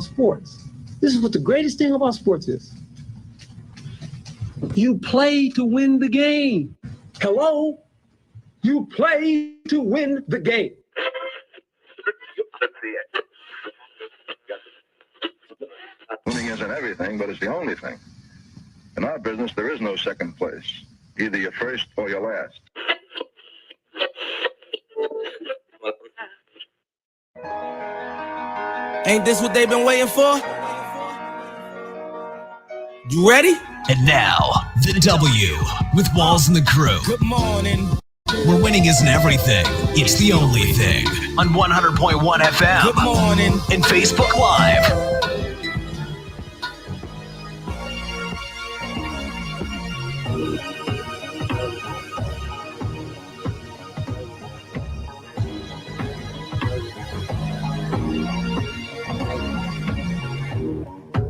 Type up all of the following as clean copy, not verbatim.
sports. This is what the greatest thing about sports is. You play to win the game. Hello? You play to win the game. Winning isn't everything, but it's the only thing. In our business, there is no second place. Either you're first or you're last. Ain't this what they've been waiting for? You ready? And now, the W with Walls and the crew. Good morning. Where winning isn't everything, it's the only thing. On 100.1 FM. Good morning. And Facebook Live.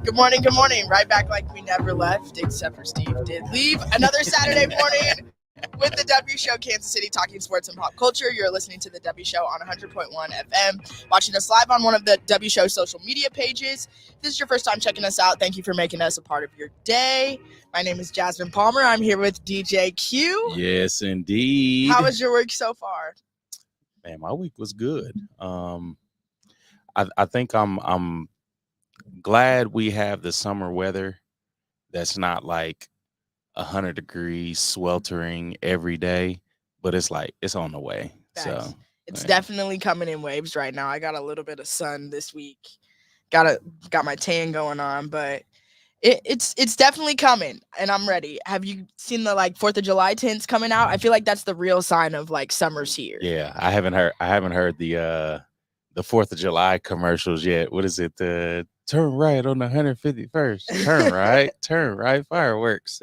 Good morning. Right back like we never left, except for Steve did leave. Another Saturday morning with the W Show, Kansas City, talking sports and pop culture. You're listening to the W Show on 100.1 FM, watching us live on one of the W Show social media pages. If this is your first time checking us out, thank you for making us a part of your day. My name is Jasmine Palmer. I'm here with DJ Q. Yes, indeed. How was your week so far? Man, my week was good. I think I'm glad we have the summer weather that's not like 100 degrees sweltering every day, but it's like it's on the way. Facts. So it's definitely coming in waves right now. I got a little bit of sun this week. Got my tan going on, but it's definitely coming, and I'm ready. Have you seen the 4th of July tints coming out? I feel like that's the real sign of summer's here. Yeah, I haven't heard the 4th of July commercials yet. What is it? Turn right on the 151st. Turn right, fireworks.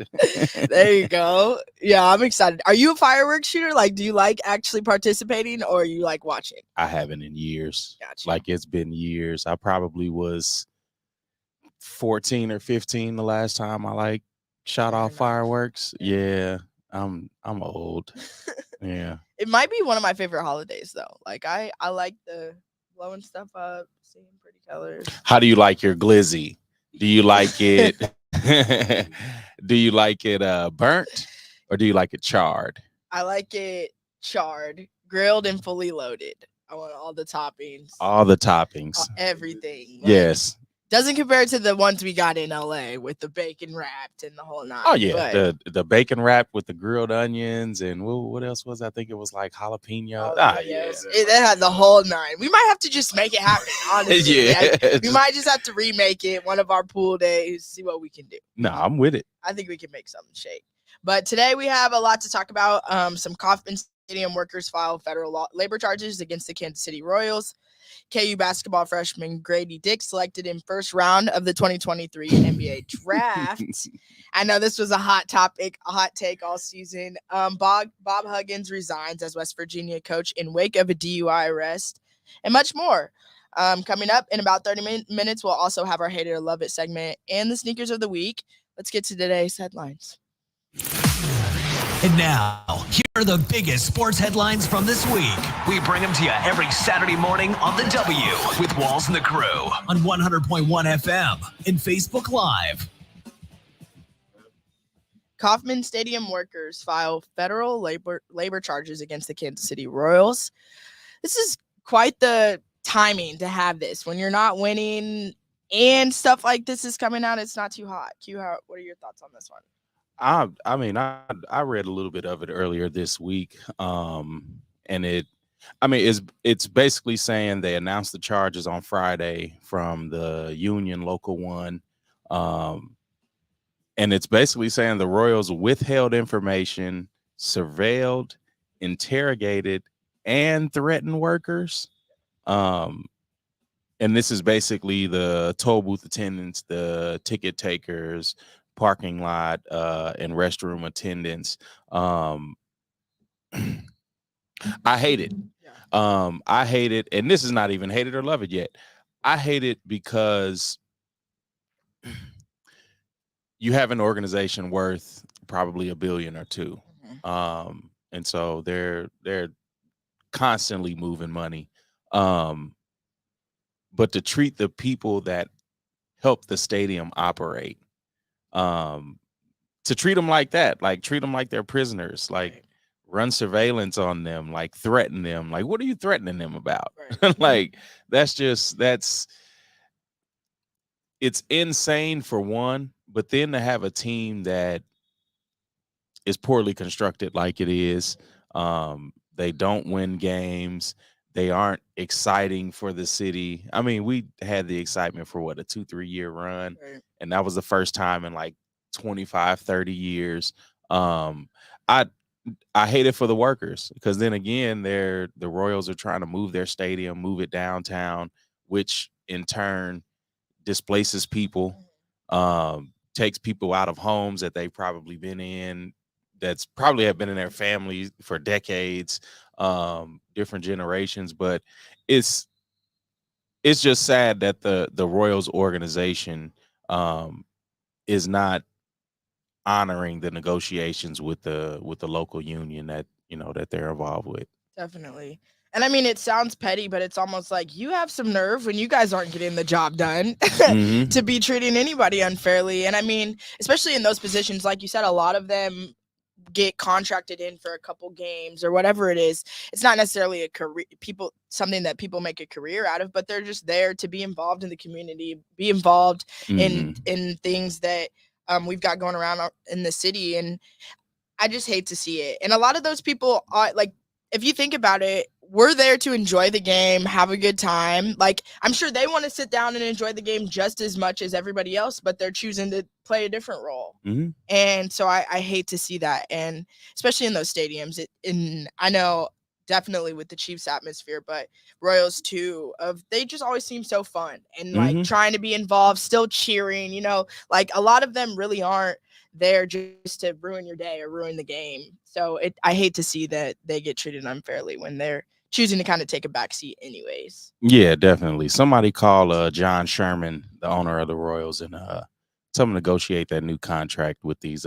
There you go. Yeah, I'm excited. Are you a fireworks shooter? Do you like actually participating, or you like watching? I haven't in years. Gotcha. It's been years. I probably was 14 or 15 the last time I shot off fireworks. Yeah, I'm old. Yeah. It might be one of my favorite holidays though. I like the blowing stuff up, seeing pretty colors. How do you like your glizzy? Do you like it do you like it burnt, or do you like it charred? I like it charred, grilled and fully loaded. I want all the toppings. Everything. Yes. Doesn't compare to the ones we got in LA with the bacon wrapped and the whole nine. Oh yeah, the bacon wrapped with the grilled onions and what else was? I think it was jalapeno. Yes. It had the whole nine. We might have to just make it happen. Honestly, Yeah. We might just have to remake it one of our pool days. See what we can do. No, I'm with it. I think we can make something shake. But today we have a lot to talk about. Some Kauffman Stadium workers file federal labor charges against the Kansas City Royals. KU basketball freshman Gradey Dick selected in first round of the 2023 NBA draft. I know this was a hot topic, a hot take all season. Bob Huggins resigns as West Virginia coach in wake of a DUI arrest, and much more. Coming up in about 30 minutes, we'll also have our Hate It or Love It segment and the sneakers of the week. Let's get to today's headlines. And now, here are the biggest sports headlines from this week. We bring them to you every Saturday morning on the W with Walls and the crew on 100.1 FM and Facebook Live. Kauffman Stadium workers file federal labor charges against the Kansas City Royals. This is quite the timing to have this. When you're not winning and stuff like this is coming out, it's not too hot. Q, what are your thoughts on this one? I read a little bit of it earlier this week, and it's basically saying they announced the charges on Friday from the union local one, and it's basically saying the Royals withheld information, surveilled, interrogated, and threatened workers. And this is basically the toll booth attendants, the ticket takers, parking lot and restroom attendants. I hate it. I hate it, and this is not even hate it or love it yet. I hate it because you have an organization worth probably $1 billion or $2 billion, and so they're constantly moving money. but to treat the people that help the stadium operate, to treat them like that, like treat them like they're prisoners, like run surveillance on them, like threaten them. Like, what are you threatening them about? Right. Like, it's insane for one, but then to have a team that is poorly constructed like it is, they don't win games. They aren't exciting for the city. I mean, we had the excitement for what, a 2-3 year run. Right. And that was the first time in like 25, 30 years. I hate it for the workers, because then again, the Royals are trying to move their stadium, move it downtown, which in turn displaces people, takes people out of homes that they've probably been in, that's probably have been in their families for decades, different generations. But it's just sad that the Royals organization is not honoring the negotiations with the local union that that they're involved with. Definitely. And I mean, it sounds petty, but it's almost like you have some nerve when you guys aren't getting the job done to be treating anybody unfairly. And I mean, especially in those positions, like you said, a lot of them get contracted in for a couple games or whatever it is. It's not necessarily a career, something that people make a career out of, but they're just there to be involved in the community, be involved in things that we've got going around in the city. And I just hate to see it. And a lot of those people are like, if you think about it, we're there to enjoy the game, have a good time. Like, I'm sure they want to sit down and enjoy the game just as much as everybody else, but they're choosing to play a different role. And so I hate to see that. And especially in those stadiums, I know definitely with the Chiefs atmosphere, but Royals too, they just always seem so fun and like trying to be involved, still cheering, like a lot of them really aren't there just to ruin your day or ruin the game. So I hate to see that they get treated unfairly when they're choosing to kind of take a back seat anyways. Yeah, definitely. Somebody call John Sherman, the owner of the Royals, and tell him to negotiate that new contract with these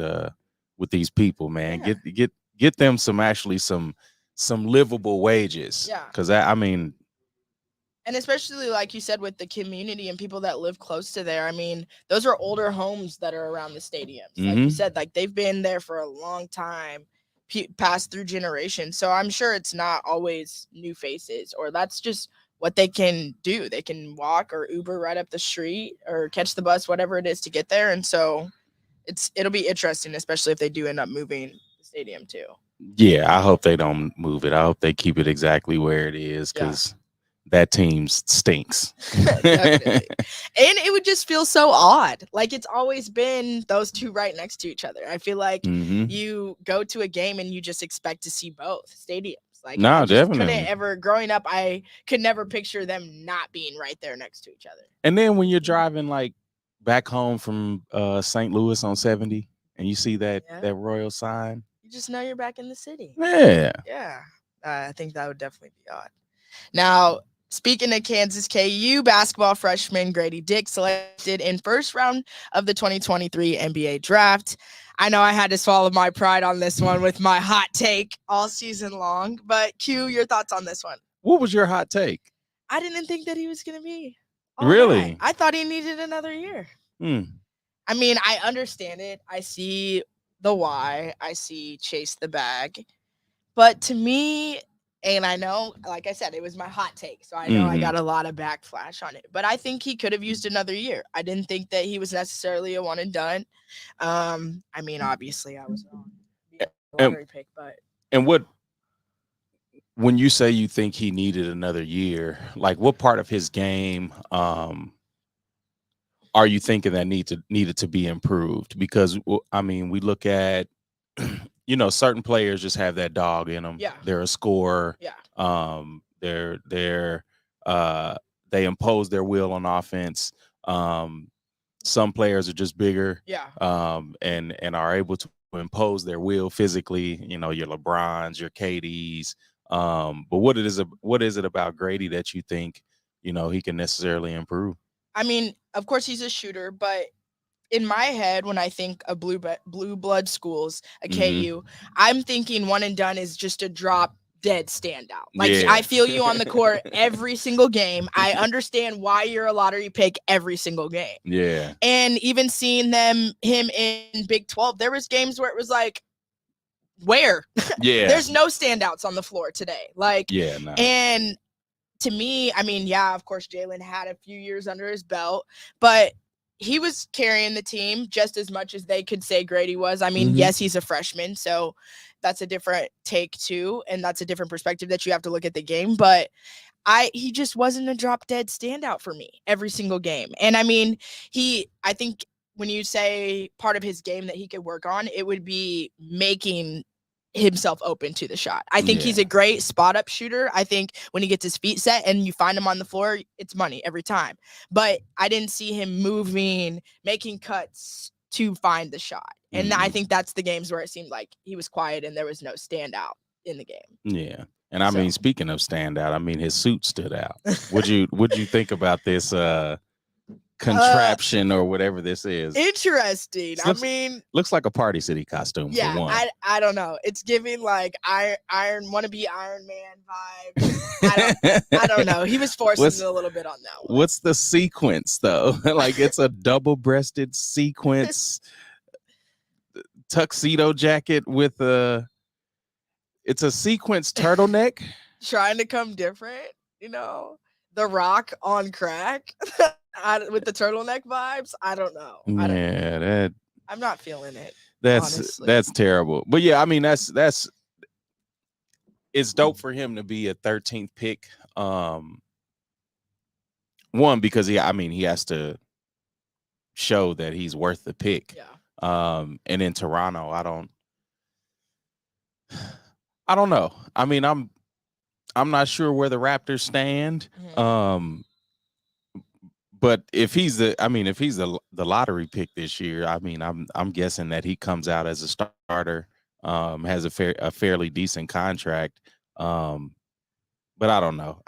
people, man. Yeah. Get them some livable wages. Yeah. Because I mean, and especially like you said with the community and people that live close to there. I mean, those are older homes that are around the stadiums. Like you said, like they've been there for a long time, passed through generations. So I'm sure it's not always new faces, or that's just what they can do. They can walk or Uber right up the street or catch the bus, whatever it is, to get there. And so it'll be interesting, especially if they do end up moving the stadium too. Yeah, I hope they don't move it. I hope they keep it exactly where it is, because that team stinks. Definitely. And it would just feel so odd. Like it's always been those two right next to each other. I feel like you go to a game and you just expect to see both stadiums. Like no, definitely. Growing up, I could never picture them not being right there next to each other. And then when you're driving like back home from St. Louis on 70 and you see that Royal sign, you just know you're back in the city. Yeah. Yeah. I think that would definitely be odd. Now, speaking of Kansas, KU basketball freshman Gradey Dick selected in first round of the 2023 NBA draft. I know I had to swallow my pride on this one with my hot take all season long, but Q, your thoughts on this one? What was your hot take? I didn't think that he was going to be. Really? That. I thought he needed another year. I mean, I understand it. I see the why. I see chase the bag. But to me, and I know, like I said, it was my hot take, so I know I got a lot of backlash on it. But I think he could have used another year. I didn't think that he was necessarily a one and done. I mean, obviously, I was wrong. Lottery pick, but when you say you think he needed another year, like what part of his game are you thinking that needed to be improved? Because I mean, we look at certain players just have that dog in them. Yeah. They're a scorer. Yeah. They impose their will on offense. Some players are just bigger. Yeah. And are able to impose their will physically, your LeBrons, your KDs. But what is it about Gradey that you think, he can necessarily improve? I mean, of course he's a shooter, but in my head, when I think of blue blood schools, a KU, I'm thinking one and done is just a drop dead standout. Like, Yeah. I feel you on the court every single game. I understand why you're a lottery pick every single game. Yeah. And even seeing him in Big 12, there was games where it was like, where? Yeah. There's no standouts on the floor today. Like, Yeah, no. and to me, I mean, yeah, of course, Jalen had a few years under his belt, but he was carrying the team just as much as they could say Gradey was. I mean, yes, he's a freshman, so that's a different take too, and that's a different perspective that you have to look at the game. But he just wasn't a drop dead standout for me every single game. And I mean, I think when you say part of his game that he could work on, it would be making himself open to the shot. I think he's a great spot up shooter. I think when he gets his feet set and you find him on the floor, it's money every time. But I didn't see him moving, making cuts to find the shot. And I think that's the games where it seemed like he was quiet and there was no standout in the game. Yeah. And I mean, speaking of standout, I mean, his suit stood out. What'd you think about this contraption or whatever this is? Interesting. Looks like a Party City costume. Yeah, for one. I don't know. It's giving like wannabe Iron Man vibes. I don't know. He was forcing it a little bit on that one. What's the sequence though? Like it's a double-breasted sequence tuxedo jacket with it's a sequence turtleneck. Trying to come different, The Rock on crack with the turtleneck vibes. I don't know. I'm not feeling it. That's terrible. But yeah, I mean that's it's dope for him to be a 13th pick. One, because he has to show that he's worth the pick. Yeah. And in Toronto, I don't know. I mean, I'm not sure where the Raptors stand. But if he's the lottery pick this year, I mean, I'm guessing that he comes out as a starter, has a fairly decent contract. But I don't know.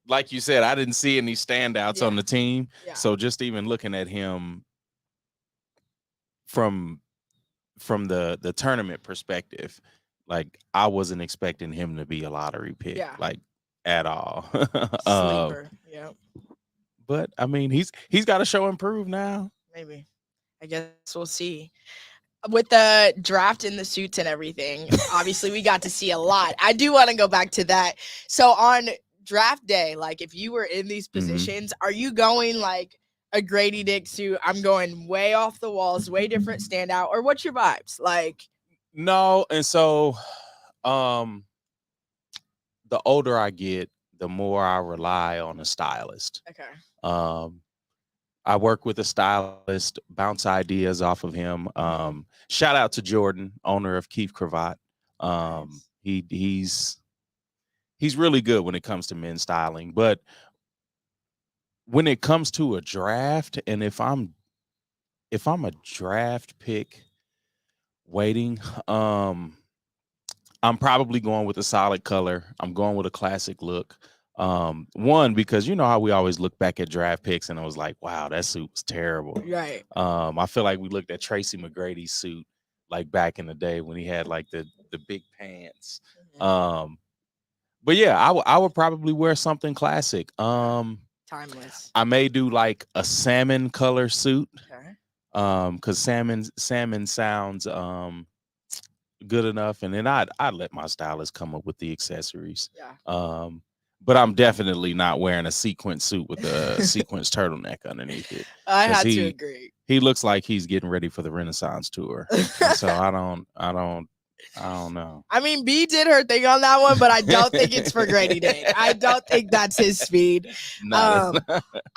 Like you said, I didn't see any standouts on the team. Yeah. So just even looking at him from the tournament perspective, like I wasn't expecting him to be a lottery pick, like at all. Sleeper. Yeah. But I mean, he's got to show improve now. Maybe. I guess we'll see. With the draft in the suits and everything, obviously we got to see a lot. I do want to go back to that. So on draft day, like if you were in these positions, are you going like a Gradey Dick suit? I'm going way off the walls, way different standout, or what's your vibes? Like, no. And so, the older I get, the more I rely on a stylist. Okay. I work with a stylist, bounce ideas off of him. Shout out to Jordan, owner of Keith Cravat. Nice. He's really good when it comes to men's styling, but when it comes to a draft, and if I'm a draft pick waiting, I'm probably going with a solid color. I'm going with a classic look. One, because you know how we always look back at draft picks and it was like, wow, that suit was terrible. Right. I feel like we looked at Tracy McGrady's suit like back in the day when he had like the big pants. But yeah, I would probably wear something classic. Timeless. I may do like a salmon color suit. Okay. Because salmon sounds good enough, and then I'd let my stylist come up with the accessories. Yeah. But I'm definitely not wearing a sequin suit with a sequence turtleneck underneath it. I had to agree. He looks like he's getting ready for the Renaissance tour. So I don't know. I mean, B did her thing on that one, but I don't think it's for Gradey Dick. I don't think that's his speed. No.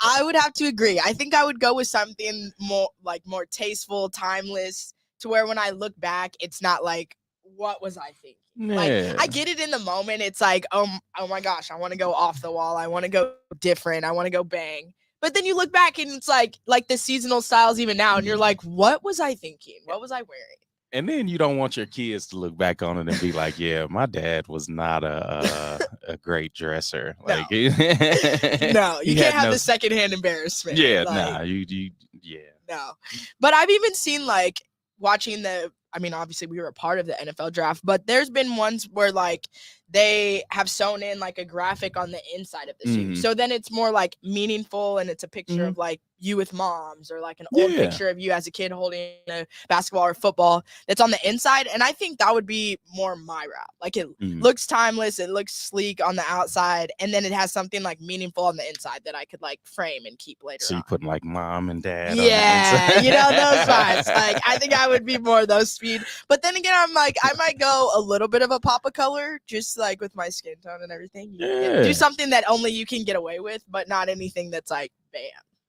I would have to agree. I think I would go with something more tasteful, timeless, to where when I look back, it's not like, what was I thinking? Yeah. Like, I get it in the moment. It's like, oh my gosh, I want to go off the wall. I want to go different. I want to go bang. But then you look back and it's like the seasonal styles even now, and you're like, what was I thinking? What was I wearing? And then you don't want your kids to look back on it and be like, yeah, my dad was not a great dresser. Like, no, you can't have the secondhand embarrassment. Yeah, like, you yeah. No. But I've even seen like watching I mean, obviously we were a part of the NFL draft, but there's been ones where like they have sewn in like a graphic on the inside of the suit. So then it's more like meaningful, and it's a picture of like you with moms, or like an old picture of you as a kid holding a basketball or football that's on the inside. And I think that would be more my route. Like it looks timeless, it looks sleek on the outside, and then it has something like meaningful on the inside that I could like frame and keep later So on. you putting like mom and dad. Yeah, you know, those vibes. Like I think I would be more those speed. But then again, I'm like, I might go a little bit of a pop of color, just like with my skin tone and everything. Do something that only you can get away with, but not anything that's like banned,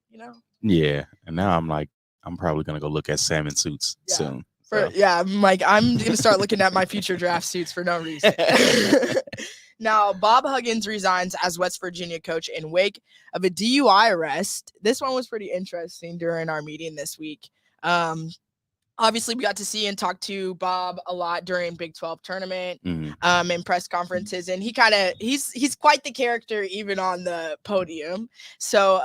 you know? Yeah. And now I'm like, I'm probably gonna go look at salmon suits soon. I'm like, I'm gonna start looking at my future draft suits for no reason. Now, Bob Huggins resigns as West Virginia coach in wake of a DUI arrest. This one was pretty interesting during our meeting this week. Obviously, we got to see and talk to Bob a lot during Big 12 tournament and press conferences, and he's quite the character even on the podium. So,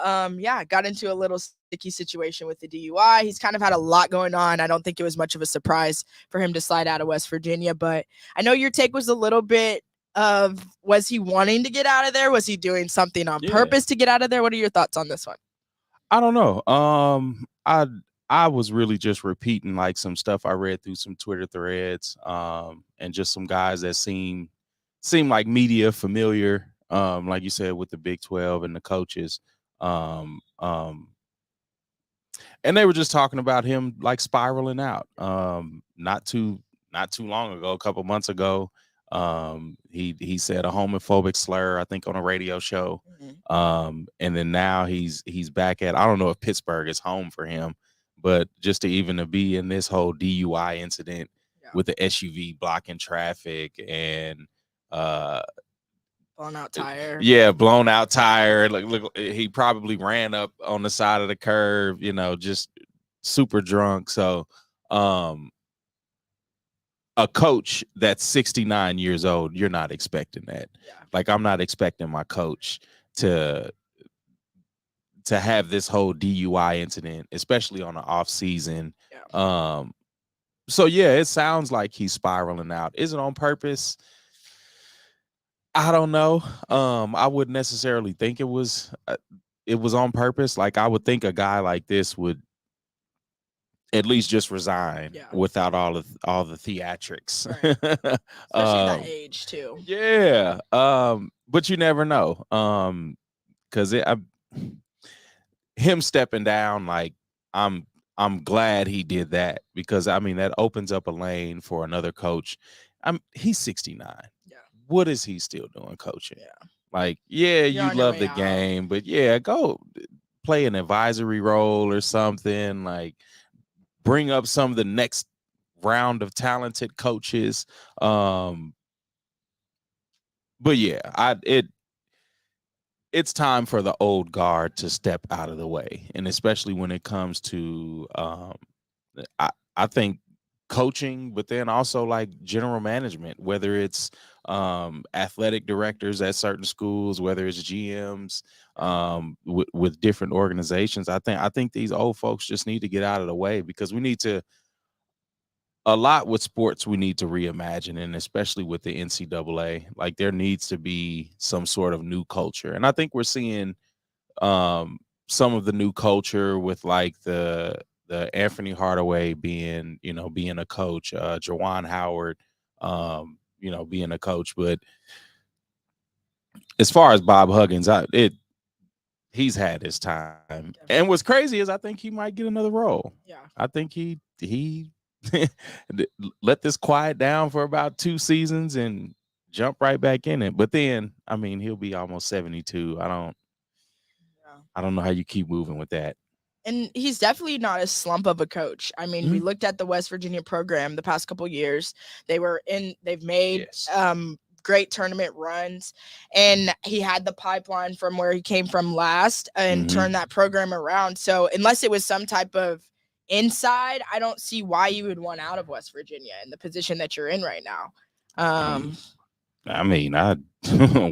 got into a little sticky situation with the DUI. He's kind of had a lot going on. I don't think it was much of a surprise for him to slide out of West Virginia, but I know your take was a little bit of, was he wanting to get out of there? Was he doing something on purpose to get out of there? What are your thoughts on this one? I don't know. I was really just repeating like some stuff I read through some Twitter threads, and just some guys that seem like media familiar, like you said, with the Big 12 and the coaches. And they were just talking about him like spiraling out. Not too long ago, a couple months ago, he said a homophobic slur, I think, on a radio show. And then now he's back at, I don't know if Pittsburgh is home for him, but just to be in this whole DUI incident with the SUV blocking traffic and blown out tire. Yeah, blown out tire. Look, he probably ran up on the side of the curb, just super drunk. So a coach that's 69 years old, you're not expecting that. Like, I'm not expecting my coach to have this whole DUI incident, especially on the off season. So it sounds like he's spiraling out. Is it on purpose? I don't know. I wouldn't necessarily think it was on purpose. Like, I would think a guy like this would at least just resign without all the theatrics. Right. Especially that age too. Yeah. But you never know. Because him stepping down, like, I'm glad he did that, because I mean that opens up a lane for another coach. He's 69. What is he still doing coaching? Like, you love the game, but go play an advisory role or something. Like, bring up some of the next round of talented coaches. But it's time for the old guard to step out of the way. And especially when it comes to, I think, coaching, but then also like general management, whether it's athletic directors at certain schools, whether it's GMs with different organizations. I think these old folks just need to get out of the way, because we need to, a lot with sports, we need to reimagine, and especially with the NCAA, like, there needs to be some sort of new culture. And I think we're seeing some of the new culture with like the Anthony Hardaway being a coach, Juwan Howard, being a coach. But as far as Bob Huggins, he's had his time. And what's crazy is I think he might get another role. I think he let this quiet down for about 2 seasons and jump right back in it. But then, I mean, he'll be almost 72. I don't know how you keep moving with that. And he's definitely not a slump of a coach. I mean, we looked at the West Virginia program the past couple years. They've made great tournament runs, and he had the pipeline from where he came from last and turned that program around. So unless it was some type of inside, I don't see why you would want out of West Virginia in the position that you're in right now. I mean,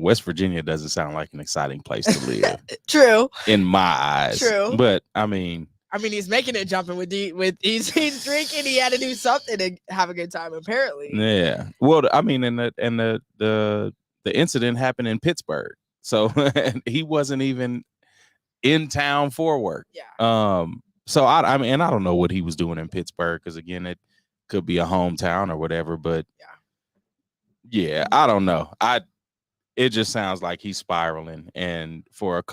West Virginia doesn't sound like an exciting place to live. True. In my eyes. True. But I mean, I mean, he's making it jumping with he's drinking. He had to do something to have a good time, apparently. Yeah. Well, I mean, and the incident happened in Pittsburgh, so he wasn't even in town for work. Yeah. So I mean, and I don't know what he was doing in Pittsburgh, because again, it could be a hometown or whatever. But yeah, I don't know. It just sounds like he's spiraling, and for a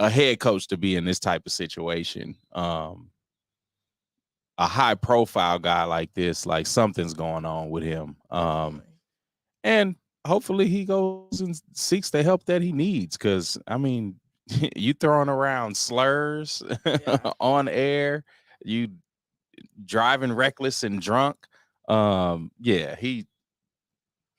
head coach to be in this type of situation, a high profile guy like this, like something's going on with him. And hopefully he goes and seeks the help that he needs, because I mean, you throwing around slurs on air, you driving reckless and drunk. Yeah, he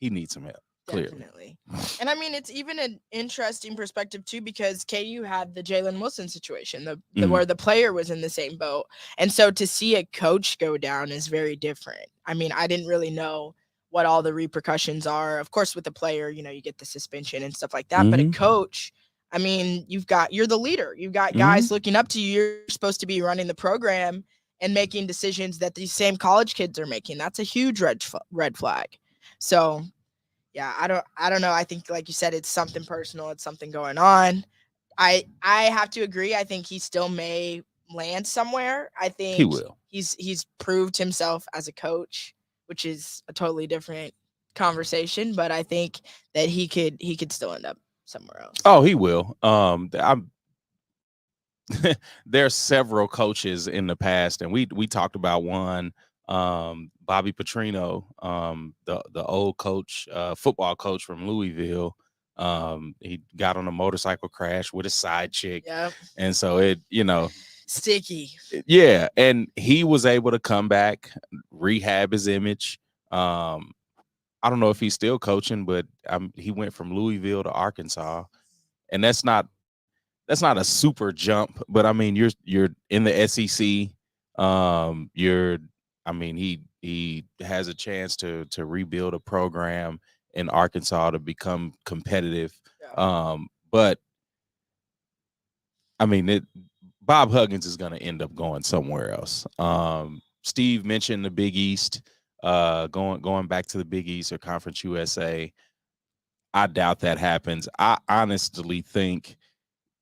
needs some help. Clearly. Definitely. And I mean, it's even an interesting perspective too, because KU had the Jalen Wilson situation, the where the player was in the same boat. And so to see a coach go down is very different. I mean, I didn't really know what all the repercussions are. Of course, with the player, you get the suspension and stuff like that. But a coach, I mean, you're the leader. You've got guys looking up to you. You're supposed to be running the program and making decisions that these same college kids are making. That's a huge red flag. So yeah, I don't know. I think, like you said, it's something personal. It's something going on. I have to agree. I think he still may land somewhere. I think he will. He's proved himself as a coach, which is a totally different conversation. But I think that he could still end up somewhere else. Oh, he will. There's several coaches in the past, and we talked about one. Bobby Petrino, the old coach, football coach from Louisville. He got on a motorcycle crash with a side chick. Yep. And so it, sticky. Yeah. And he was able to come back, rehab his image. I don't know if he's still coaching, but he went from Louisville to Arkansas, and that's not a super jump, but I mean, you're in the SEC. He has a chance to rebuild a program in Arkansas to become competitive. Yeah. But I mean, Bob Huggins is going to end up going somewhere else. Steve mentioned the Big East, going back to the Big East or Conference USA. I doubt that happens. I honestly think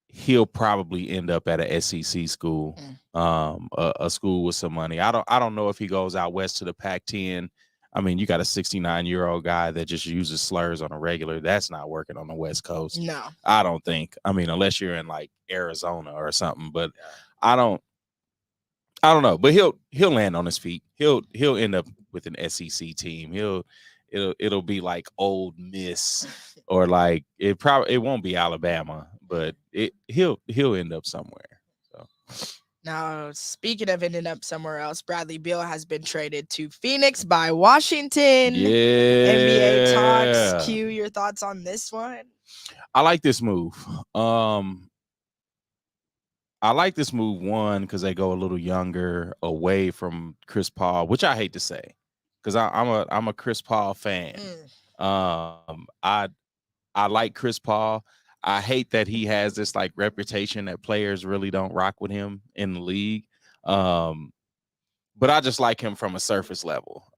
he'll probably end up at a SEC school, a school with some money. I don't know if he goes out west to the Pac-10. I mean, you got a 69-year-old guy that just uses slurs on a regular. That's not working on the West Coast. No, I don't think. I mean, unless you're in like Arizona or something. But I don't know. But he'll land on his feet. He'll end up with an SEC team. It'll be like Old Miss, or like it won't be Alabama, but he'll end up somewhere. So now, speaking of ending up somewhere else, Bradley Beal has been traded to Phoenix by Washington. Yeah. NBA talks. Q, your thoughts on this one? I like this move. I like this move, one, because they go a little younger, away from Chris Paul, which I hate to say, because I'm a Chris Paul fan. I like Chris Paul. I hate that he has this like reputation that players really don't rock with him in the league. But I just like him from a surface level.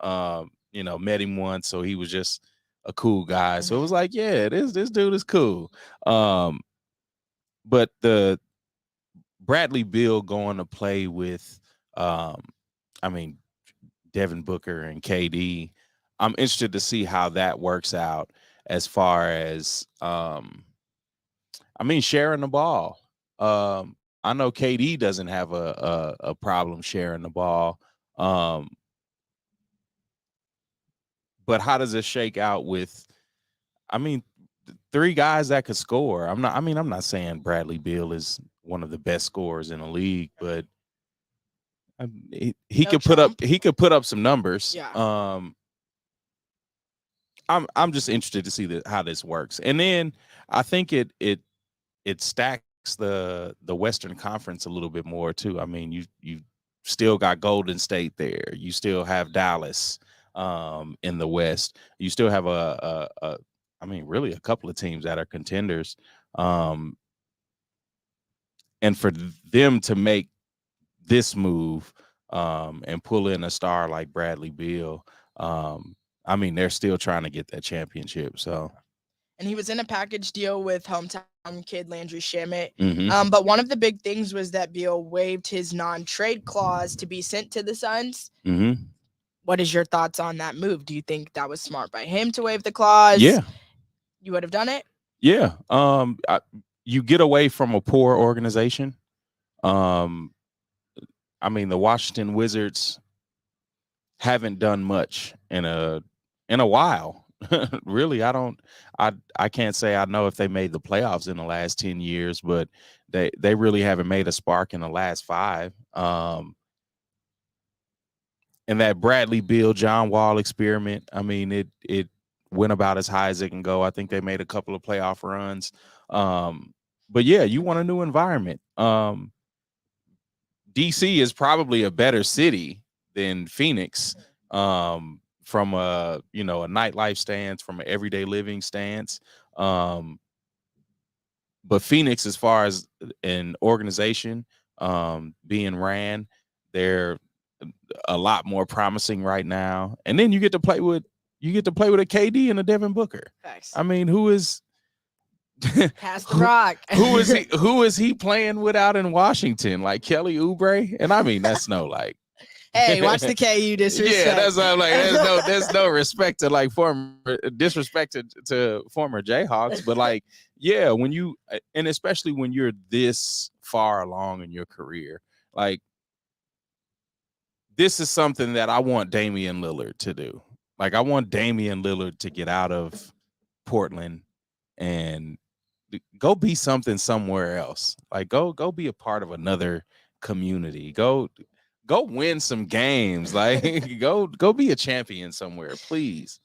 Met him once, so he was just a cool guy. So it was like, yeah, this dude is cool. But the Bradley Beal going to play with, Devin Booker and KD. I'm interested to see how that works out as far as, sharing the ball. I know KD doesn't have a problem sharing the ball. But how does it shake out with, three guys that could score? I'm not saying Bradley Beal is one of the best scorers in the league, but he could put up some numbers. Yeah. I'm just interested to see how this works. And then I think it stacks the Western Conference a little bit more too. I mean, you still got Golden State there. You still have Dallas in the West. You still have really a couple of teams that are contenders. And for them to make this move and pull in a star like Bradley Beal, I mean, they're still trying to get that championship. So, and he was in a package deal with hometown kid Landry Shamet. mhm. But one of the big things was that Beal waived his non-trade clause to be sent to the Suns. Mhm. What is your thoughts on that move? Do you think that was smart by him to waive the clause? Yeah. You would have done it? Yeah. You get away from a poor organization. I mean, the Washington Wizards haven't done much in a while. Really, I can't say I know if they made the playoffs in the last 10 years, but they really haven't made a spark in the last 5. And that Bradley Beal John Wall experiment, I mean, it went about as high as it can go. I think they made a couple of playoff runs. But yeah, you want a new environment. DC is probably a better city than Phoenix, from a nightlife stance, from an everyday living stance. But Phoenix, as far as an organization being ran, they're a lot more promising right now. And then you get to play with a KD and a Devin Booker. Facts. I mean, who is Pass the rock. who is he playing with out in Washington? Like Kelly Oubre? And I mean, that's no like. Hey, watch the KU disrespect. Yeah, that's what I'm like. There's no respect to like former disrespect to former Jayhawks, but like, yeah, when you, and especially when you're this far along in your career, like, this is something that I want Damian Lillard to do. Like, I want Damian Lillard to get out of Portland and go be something somewhere else. Like, go be a part of another community. Go win some games. Like, go be a champion somewhere, please.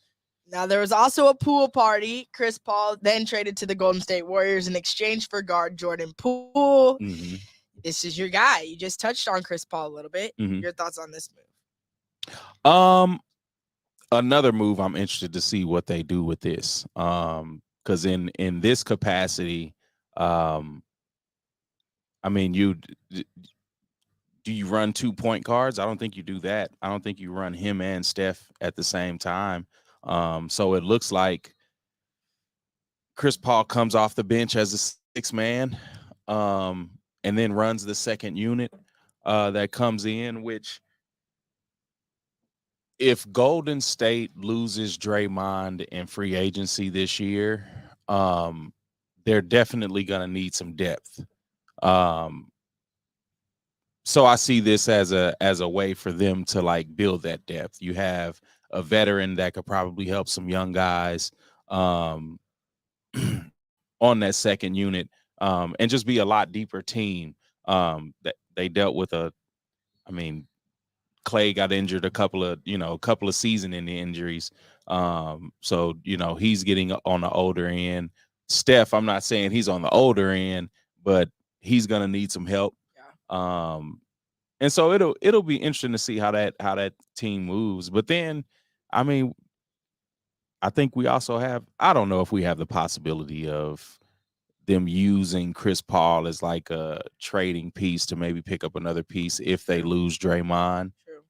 Now, there was also a pool party. Chris Paul then traded to the Golden State Warriors in exchange for guard Jordan Poole. Mm-hmm. This is your guy. You just touched on Chris Paul a little bit. Mm-hmm. Your thoughts on this move? Another move I'm interested to see what they do with this. Because in this capacity, I mean, do you run 2 point guards? I don't think you do that. I don't think you run him and Steph at the same time. So it looks like Chris Paul comes off the bench as a 6th man, and then runs the second unit that comes in, which, if Golden State loses Draymond in free agency this year, they're definitely going to need some depth. So I see this as a way for them to like build that depth. You have a veteran that could probably help some young guys on that second unit, and just be a lot deeper team. That they dealt with Clay got injured a couple of season-ending injuries. So, he's getting on the older end. Steph, I'm not saying he's on the older end, but he's gonna need some help. Yeah. And so it'll be interesting to see how that team moves. But then, I mean, I think we also have, I don't know if we have the possibility of them using Chris Paul as like a trading piece to maybe pick up another piece if they lose Draymond. True.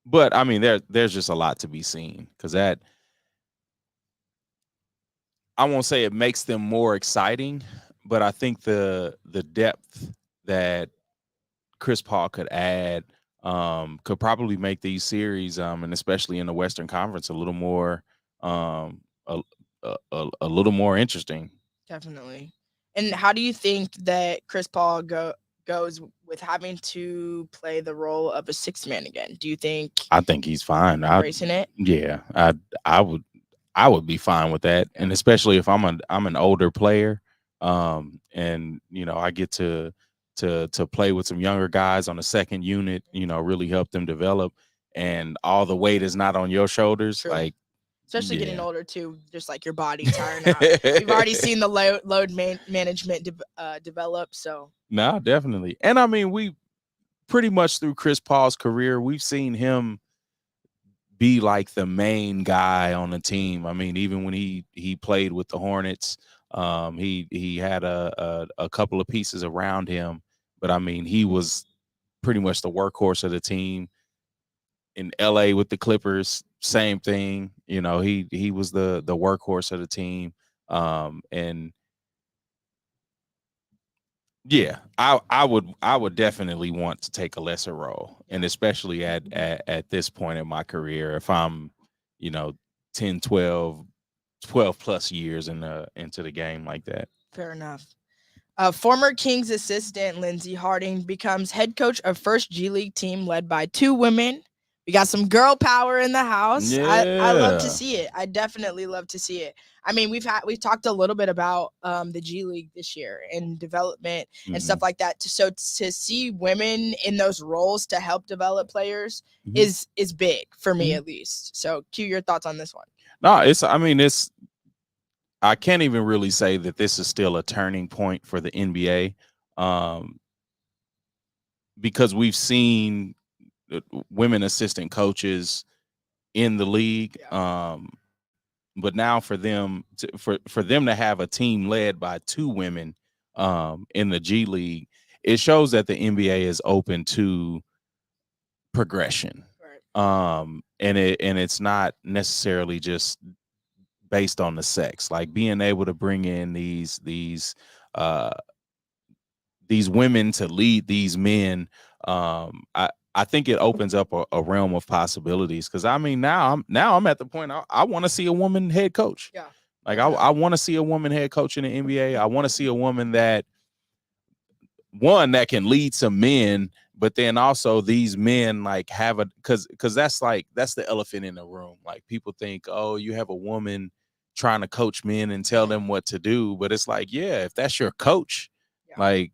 But I mean, there's just a lot to be seen, because that, I won't say it makes them more exciting, but I think the depth that Chris Paul could add could probably make these series, and especially in the Western Conference, a little more a little more interesting. Definitely. And how do you think that Chris Paul goes with having to play the role of a 6th man again? Do you think? I think he's fine. Embracing it? Yeah, I would be fine with that, yeah. And especially if I'm an older player, and I get to play with some younger guys on the second unit, really help them develop, and all the weight is not on your shoulders. True. Like, especially getting older too, just like your body tiring out. We've already seen the load management develop. So no, definitely. And I mean, we pretty much through Chris Paul's career, we've seen him be like the main guy on the team. I mean, even when he played with the Hornets, he had a couple of pieces around him but I mean, he was pretty much the workhorse of the team. In LA with the Clippers, same thing. You know, he was the workhorse of the team. And yeah, I would definitely want to take a lesser role, and especially at this point in my career, if I'm, 10, 12 plus years into the game like that. Fair enough. Former Kings assistant Lindsey Harding becomes head coach of first G League team led by 2 women. We got some girl power in the house. I love to Yeah. see it. I definitely love to see it. I mean, we've talked a little bit about the G League this year and development and stuff like that. So to see women in those roles to help develop players is big for me at least. So Q, your thoughts on this one? No, I can't even really say that this is still a turning point for the NBA, because we've seen women assistant coaches in the league. But now for them to have a team led by 2 women in the G League, it shows that the NBA is open to progression. Right. And it's not necessarily just based on the sex. Like being able to bring in these women to lead these men, I think it opens up a realm of possibilities. Because I mean, now I'm at the point I want to see a woman head coach. Yeah. Like I want to see a woman head coach in the NBA. I want to see a woman that can lead some men, but then also these men like have because that's the elephant in the room. Like people think, oh, you have a woman trying to coach men and tell them what to do, but it's like, yeah, if that's your coach, like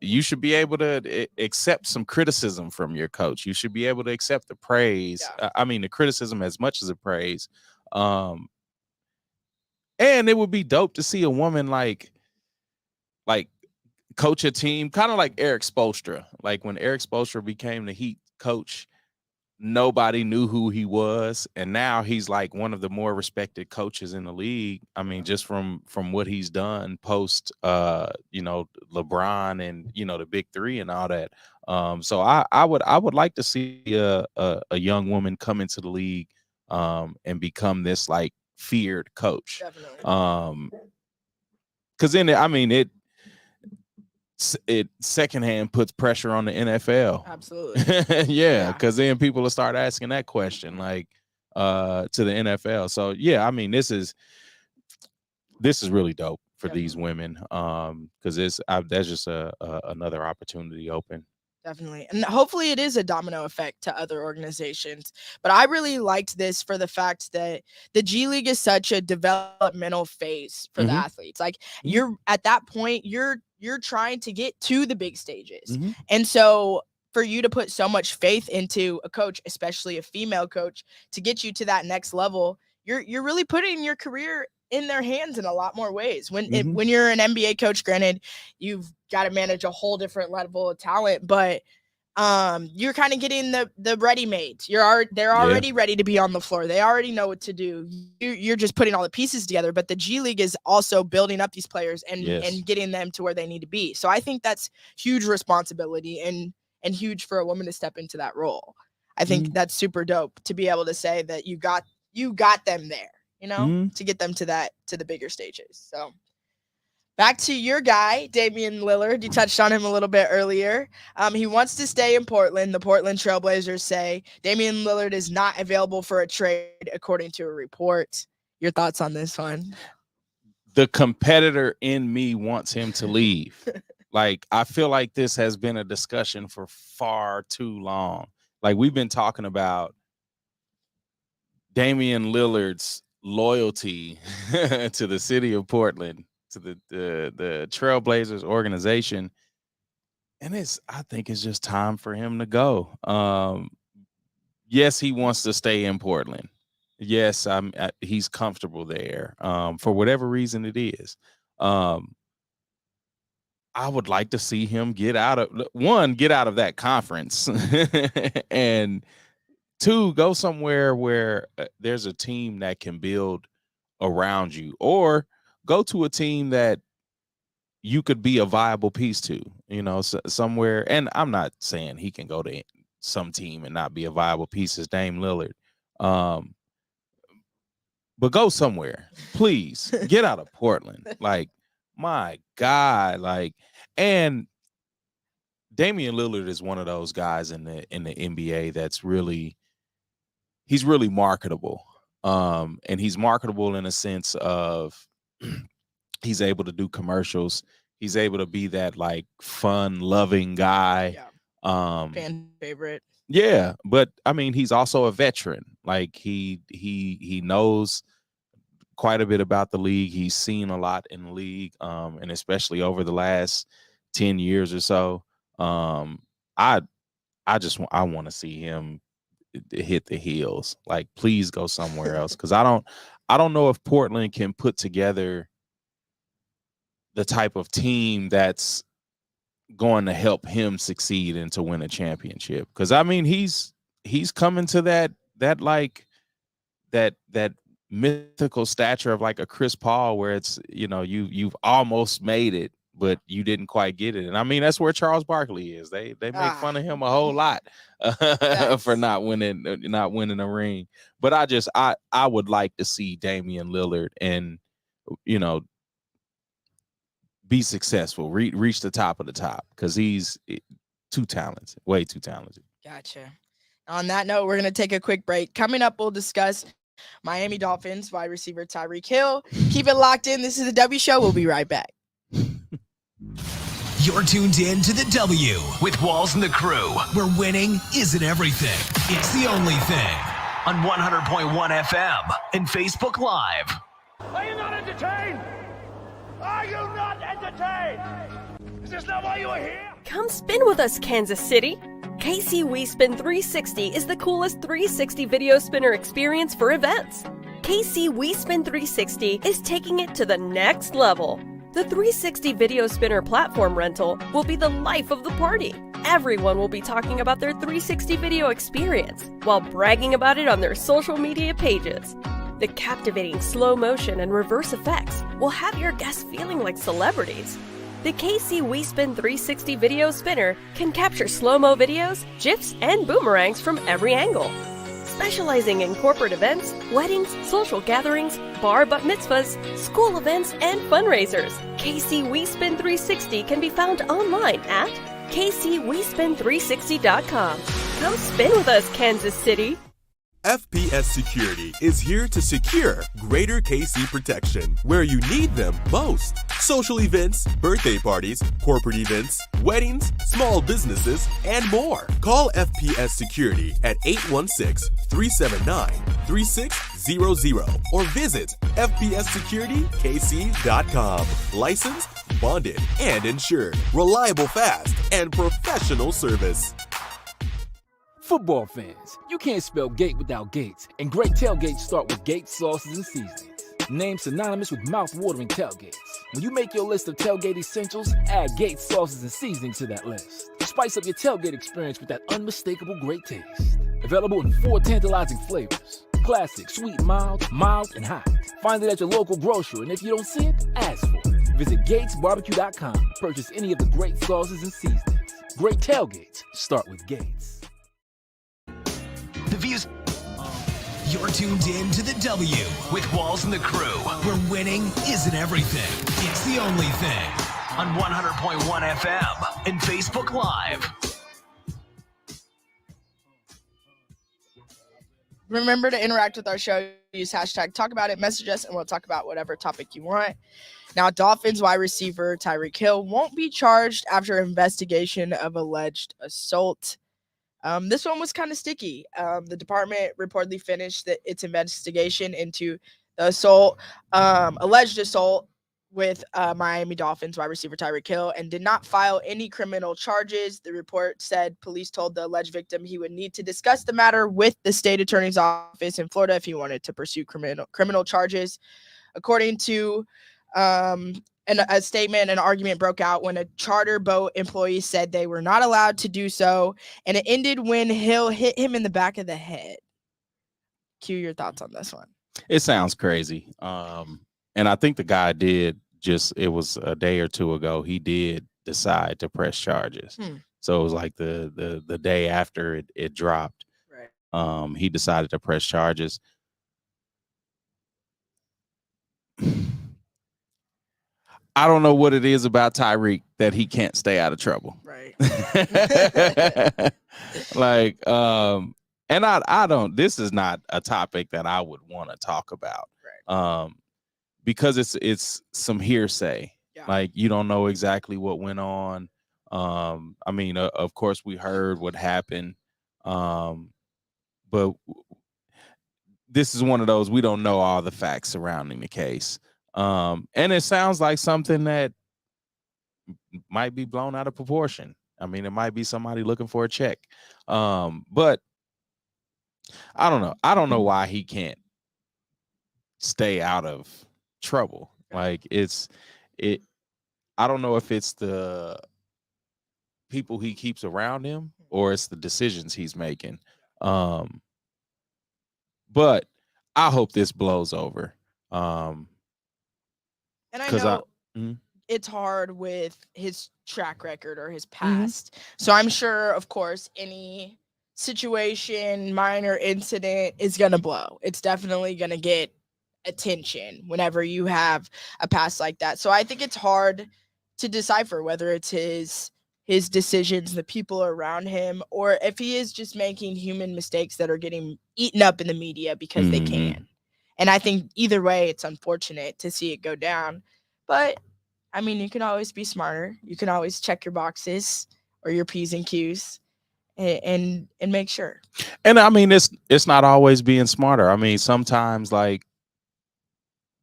you should be able to accept some criticism from your coach. You should be able to accept the praise. I mean, the criticism as much as the praise. And it would be dope to see a woman like coach a team, kind of like Eric Spoelstra. Like when Eric Spoelstra became the Heat coach, nobody knew who he was, and now he's like one of the more respected coaches in the league. I mean, just from what he's done post LeBron and the big 3 and all that. So I would like to see a young woman come into the league and become this like feared coach. Definitely. Because then it secondhand puts pressure on the NFL. Absolutely. Yeah, because then people will start asking that question like to the NFL. So yeah, I mean this is really dope for these women, because that's just another opportunity open. Definitely. And hopefully it is a domino effect to other organizations. But I really liked this for the fact that the G League is such a developmental phase for the athletes. Like you're at that point, you're trying to get to the big stages. And so for you to put so much faith into a coach, especially a female coach, to get you to that next level, you're really putting your career in their hands in a lot more ways. When you're an NBA coach, granted, you've got to manage a whole different level of talent, but you're kind of getting the ready-made. They're already ready to be on the floor. They already know what to do. You're just putting all the pieces together. But the G League is also building up these players and getting them to where they need to be. So I think that's huge responsibility and huge for a woman to step into that role. I think that's super dope to be able to say that you got them there, to get them to the bigger stages. So back to your guy, Damian Lillard. You touched on him a little bit earlier. He wants to stay in Portland. The Portland Trailblazers say Damian Lillard is not available for a trade, according to a report. Your thoughts on this one? The competitor in me wants him to leave. Like, I feel like this has been a discussion for far too long. Like, we've been talking about Damian Lillard's loyalty to the city of Portland, to the Trailblazers organization, and I think it's just time for him to go. Yes, he wants to stay in Portland. Yes, he's comfortable there. For whatever reason it is. I would like to see him get out of that conference, and 2, go somewhere where there's a team that can build around you, or go to a team that you could be a viable piece to, somewhere. And I'm not saying he can go to some team and not be a viable piece as Dame Lillard. But go somewhere, please. Get out of Portland. Like, my God, and Damian Lillard is one of those guys in the NBA that's he's really marketable. And he's marketable in a sense of he's able to do commercials. He's able to be that fun, loving guy. Yeah. Fan favorite. Yeah, but I mean, he's also a veteran. He knows quite a bit about the league. He's seen a lot in the league, and especially over the last 10 years or so. I want to see him hit the heels. Please go somewhere else, because I don't know if Portland can put together the type of team that's going to help him succeed and to win a championship. Because I mean, he's coming to that mythical stature of a Chris Paul, where it's you've almost made it, but you didn't quite get it. And I mean, that's where Charles Barkley is. They make fun of him a whole lot for not winning a ring. But I would like to see Damian Lillard and be successful, reach the top of the top, because he's too talented, way too talented. Gotcha. On that note, we're going to take a quick break. Coming up, we'll discuss Miami Dolphins wide receiver Tyreek Hill. Keep it locked in. This is the W Show. We'll be right back. You're tuned in to the W with Walls and the Crew, where winning isn't everything. It's the only thing. On 100.1 FM and Facebook Live. Are you not entertained? Are you not entertained? Is this not why you are here? Come spin with us, Kansas City. KC WeSpin 360 is the coolest 360 video spinner experience for events. KC WeSpin 360 is taking it to the next level. The 360 video spinner platform rental will be the life of the party. Everyone will be talking about their 360 video experience while bragging about it on their social media pages. The captivating slow motion and reverse effects will have your guests feeling like celebrities. The KC WeSpin 360 video spinner can capture slow-mo videos, GIFs, and boomerangs from every angle. Specializing in corporate events, weddings, social gatherings, bar bat mitzvahs, school events, and fundraisers, KC WeSpin 360 can be found online at kcwespin360.com. Come spin with us, Kansas City. FPS Security is here to secure Greater KC protection where you need them most. Social events, birthday parties, corporate events, weddings, small businesses, and more. Call FPS Security at 816-379-3600 or visit fpssecuritykc.com. Licensed, bonded, and insured. Reliable, fast, and professional service. Football fans, you can't spell gate without Gates, and great tailgates start with Gates sauces and seasonings. Named synonymous with mouth-watering tailgates. When you make your list of tailgate essentials, add Gates sauces and seasonings to that list. Spice up your tailgate experience with that unmistakable great taste. Available in 4 tantalizing flavors: classic, sweet, mild, and hot. Find it at your local grocer, and if you don't see it, ask for it. Visit GatesBarbecue.com to purchase any of the great sauces and seasonings. Great tailgates start with Gates. The views. You're tuned in to the W with Walls and the Crew, where winning isn't everything. It's the only thing. On 100.1 FM and Facebook Live. Remember to interact with our show. Use hashtag talk about it, message us, and we'll talk about whatever topic you want. Now, Dolphins wide receiver Tyreek Hill won't be charged after investigation of alleged assault. This one was kind of sticky. The department reportedly finished its investigation into the assault, alleged assault with Miami Dolphins wide receiver Tyreek Hill, and did not file any criminal charges. The report said police told the alleged victim he would need to discuss the matter with the state attorney's office in Florida if he wanted to pursue criminal charges. According to a statement, an argument broke out when a charter boat employee said they were not allowed to do so, and it ended when Hill hit him in the back of the head. Q, your thoughts on this one? It sounds crazy. And I think the guy did it was a day or two ago, he did decide to press charges. So it was like the day after it dropped. Right. He decided to press charges. I don't know what it is about Tyreek that he can't stay out of trouble. Right. Like, and I don't, this is not a topic that I would want to talk about. Right. Because it's some hearsay. Yeah. Like, you don't know exactly what went on. I mean, of course we heard what happened. But this is one of those, we don't know all the facts surrounding the case. And it sounds like something that might be blown out of proportion. I mean, it might be somebody looking for a check. But I don't know. I don't know why he can't stay out of trouble. Like, I don't know if it's the people he keeps around him or it's the decisions he's making. But I hope this blows over. And I know it's hard with his track record or his past. So I'm sure, of course, any situation, minor incident is going to blow. It's definitely going to get attention whenever you have a past like that. So I think it's hard to decipher whether it's his decisions, the people around him, or if he is just making human mistakes that are getting eaten up in the media because they can. And I think either way, it's unfortunate to see it go down. But I mean, you can always be smarter. You can always check your boxes or your P's and Q's and make sure. And I mean, it's not always being smarter. I mean, sometimes like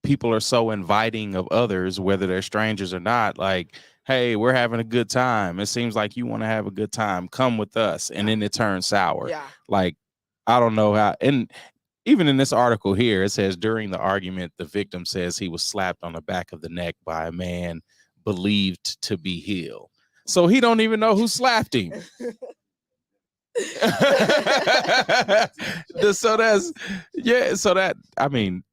people are so inviting of others, whether they're strangers or not, like, hey, we're having a good time. It seems like you want to have a good time. Come with us. And then it turns sour. Yeah. Like, I don't know how. And even in this article here, it says during the argument, the victim says he was slapped on the back of the neck by a man believed to be Hill. So he don't even know who slapped him. So that, I mean,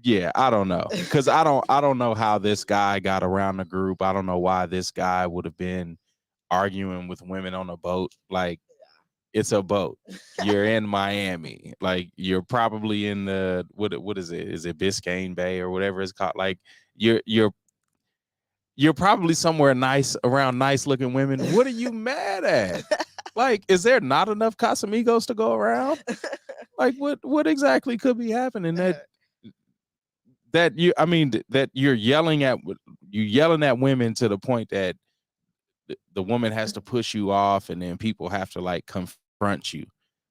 yeah, I don't know. Because I don't know how this guy got around the group. I don't know why this guy would have been arguing with women on a boat. Like, it's a boat. You're in Miami. Like, you're probably in the what is it? Is it Biscayne Bay or whatever it's called? Like, you're probably somewhere nice around nice looking women. What are you mad at? Like, is there not enough Casamigos to go around? Like, what exactly could be happening that you're yelling at women to the point that the woman has to push you off and then people have to like confront you.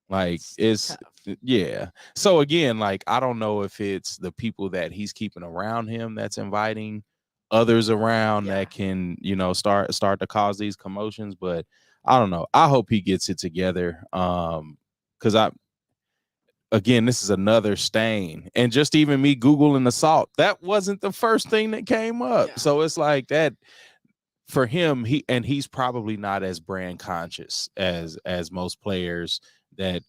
Like, it's yeah. So again, like, I don't know if it's the people that he's keeping around him that's inviting others around that can, start to cause these commotions, but I don't know. I hope he gets it together. Because again, this is another stain. And just even me Googling assault, that wasn't the first thing that came up. Yeah. So it's like that for him, he's probably not as brand conscious as most players that